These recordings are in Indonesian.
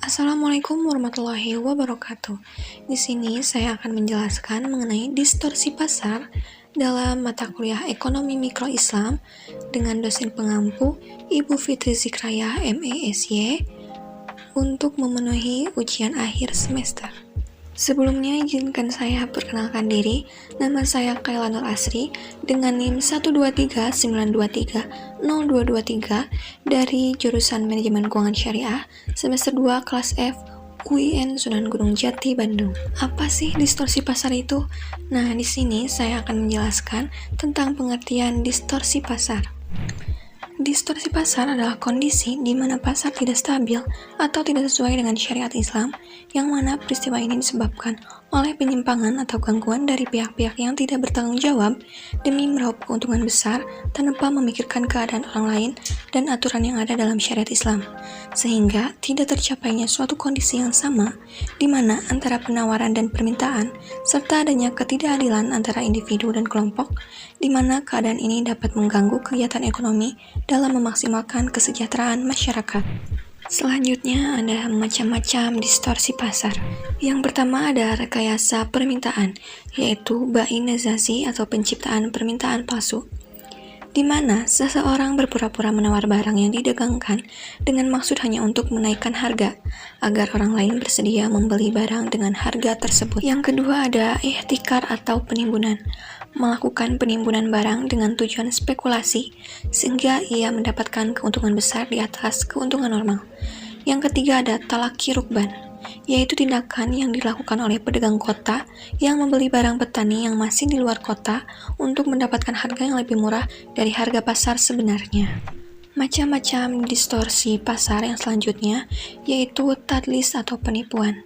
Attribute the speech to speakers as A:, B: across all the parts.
A: Assalamualaikum warahmatullahi wabarakatuh. Di sini saya akan menjelaskan mengenai distorsi pasar dalam mata kuliah Ekonomi Mikro Islam dengan dosen pengampu Ibu Fitri Zikraya MESY untuk memenuhi ujian akhir semester. Sebelumnya izinkan saya perkenalkan diri. Nama saya Kaila Nur Asri dengan NIM 12392302223 dari jurusan Manajemen Keuangan Syariah semester 2 kelas F UIN Sunan Gunung Jati, Bandung. Apa sih distorsi pasar itu? Nah, di sini saya akan menjelaskan tentang pengertian distorsi pasar. Distorsi pasar adalah kondisi di mana pasar tidak stabil atau tidak sesuai dengan syariat Islam, yang mana peristiwa ini disebabkan oleh penyimpangan atau gangguan dari pihak-pihak yang tidak bertanggung jawab demi meraup keuntungan besar tanpa memikirkan keadaan orang lain dan aturan yang ada dalam syariat Islam, sehingga tidak tercapainya suatu kondisi yang sama di mana antara penawaran dan permintaan serta adanya ketidakadilan antara individu dan kelompok, di mana keadaan ini dapat mengganggu kegiatan ekonomi dalam memaksimalkan kesejahteraan masyarakat. Selanjutnya ada macam-macam distorsi pasar. Yang pertama ada rekayasa permintaan, yaitu bainizasi atau penciptaan permintaan palsu, di mana seseorang berpura-pura menawar barang yang didagangkan dengan maksud hanya untuk menaikkan harga, agar orang lain bersedia membeli barang dengan harga tersebut. Yang kedua ada ihtikar atau penimbunan, melakukan penimbunan barang dengan tujuan spekulasi, sehingga ia mendapatkan keuntungan besar di atas keuntungan normal. Yang ketiga ada talaki rukban, yaitu tindakan yang dilakukan oleh pedagang kota yang membeli barang petani yang masih di luar kota untuk mendapatkan harga yang lebih murah dari harga pasar sebenarnya. Macam-macam distorsi pasar yang selanjutnya yaitu tadlis atau penipuan.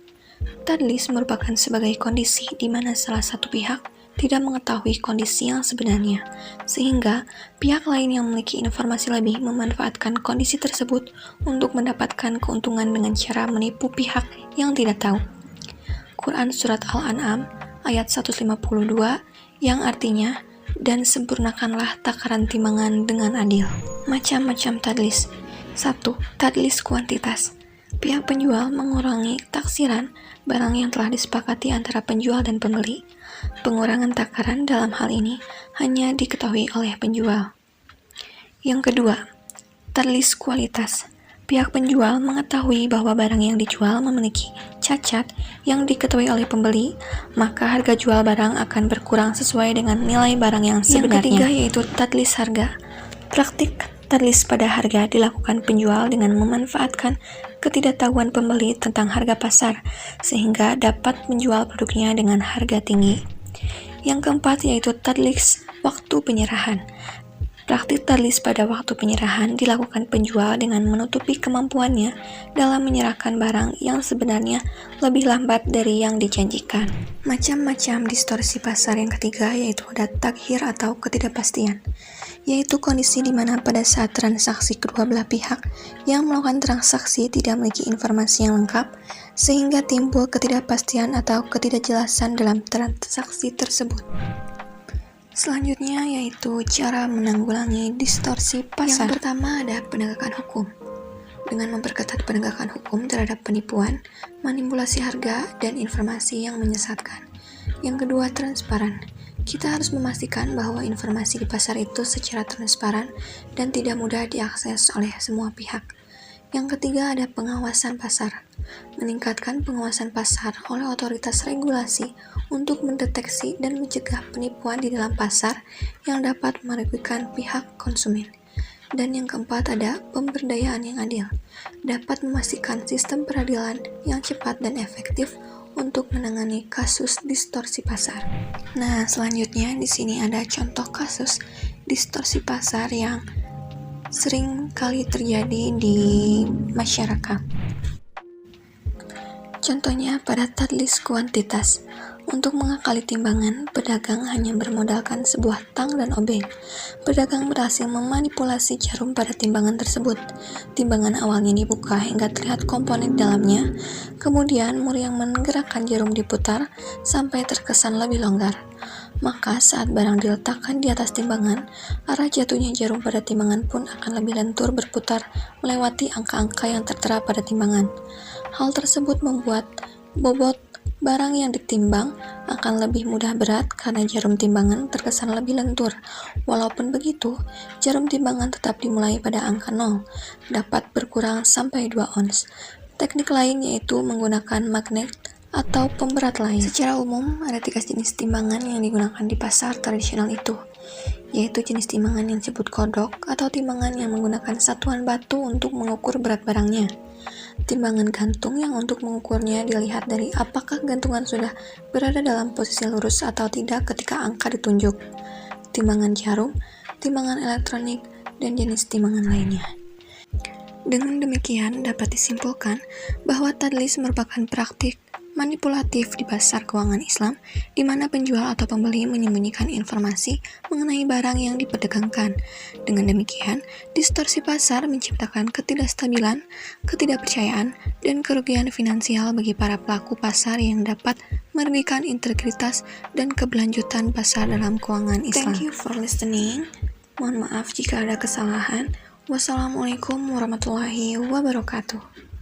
A: Tadlis merupakan sebagai kondisi di mana salah satu pihak tidak mengetahui kondisi yang sebenarnya, sehingga pihak lain yang memiliki informasi lebih memanfaatkan kondisi tersebut untuk mendapatkan keuntungan dengan cara menipu pihak yang tidak tahu. Quran Surat Al-An'am ayat 152 yang artinya, dan sempurnakanlah takaran timbangan dengan adil. Macam-macam tadlis. 1. Tadlis kuantitas. Pihak penjual mengurangi taksiran barang yang telah disepakati antara penjual dan pembeli. Pengurangan takaran dalam hal ini hanya diketahui oleh penjual. Yang kedua, tadlis kualitas. Pihak penjual mengetahui bahwa barang yang dijual memiliki cacat yang diketahui oleh pembeli, maka harga jual barang akan berkurang sesuai dengan nilai barang yang sebenarnya. Yang ketiga yaitu tadlis harga. Praktik tadlis pada harga dilakukan penjual dengan memanfaatkan ketidaktahuan pembeli tentang harga pasar, sehingga dapat menjual produknya dengan harga tinggi. Yang keempat yaitu tadlis waktu penyerahan. Praktik tadlis pada waktu penyerahan dilakukan penjual dengan menutupi kemampuannya dalam menyerahkan barang yang sebenarnya lebih lambat dari yang dijanjikan. Macam-macam distorsi pasar yang ketiga yaitu ada takhir atau ketidakpastian, yaitu kondisi di mana pada saat transaksi kedua belah pihak yang melakukan transaksi tidak memiliki informasi yang lengkap, sehingga timbul ketidakpastian atau ketidakjelasan dalam transaksi tersebut. Selanjutnya yaitu cara menanggulangi distorsi pasar. Yang pertama ada penegakan hukum. Dengan memperketat penegakan hukum terhadap penipuan, manipulasi harga, dan informasi yang menyesatkan. Yang kedua, transparan. Kita harus memastikan bahwa informasi di pasar itu secara transparan dan tidak mudah diakses oleh semua pihak. Yang ketiga ada pengawasan pasar. Meningkatkan pengawasan pasar oleh otoritas regulasi untuk mendeteksi dan mencegah penipuan di dalam pasar yang dapat merugikan pihak konsumen. Dan yang keempat ada pemberdayaan yang adil. Dapat memastikan sistem peradilan yang cepat dan efektif untuk menangani kasus distorsi pasar. Nah, selanjutnya di sini ada contoh kasus distorsi pasar yang sering kali terjadi di masyarakat. Contohnya pada tadlis kuantitas. Untuk mengakali timbangan, pedagang hanya bermodalkan sebuah tang dan obeng. Pedagang berhasil memanipulasi jarum pada timbangan tersebut. Timbangan awalnya dibuka hingga terlihat komponen di dalamnya. Kemudian muriang menggerakkan jarum diputar sampai terkesan lebih longgar. Maka saat barang diletakkan di atas timbangan, arah jatuhnya jarum pada timbangan pun akan lebih lentur berputar melewati angka-angka yang tertera pada timbangan. Hal tersebut membuat bobot barang yang ditimbang akan lebih mudah berat karena jarum timbangan terkesan lebih lentur. Walaupun begitu, jarum timbangan tetap dimulai pada angka 0, dapat berkurang sampai 2 ons. Teknik lain yaitu menggunakan magnet atau pemberat lain. Secara umum, ada 3 jenis timbangan yang digunakan di pasar tradisional itu, yaitu jenis timbangan yang disebut kodok atau timbangan yang menggunakan satuan batu untuk mengukur berat barangnya. Timbangan gantung yang untuk mengukurnya dilihat dari apakah gantungan sudah berada dalam posisi lurus atau tidak ketika angka ditunjuk. Timbangan jarum, timbangan elektronik, dan jenis timbangan lainnya. Dengan demikian dapat disimpulkan bahwa tadlis merupakan praktik manipulatif di pasar keuangan Islam, di mana penjual atau pembeli menyembunyikan informasi mengenai barang yang diperdagangkan. Dengan demikian, distorsi pasar menciptakan ketidakstabilan, ketidakpercayaan, dan kerugian finansial bagi para pelaku pasar yang dapat merugikan integritas dan keberlanjutan pasar dalam keuangan Islam. Thank you for listening. Mohon maaf jika ada kesalahan. Wassalamualaikum warahmatullahi wabarakatuh.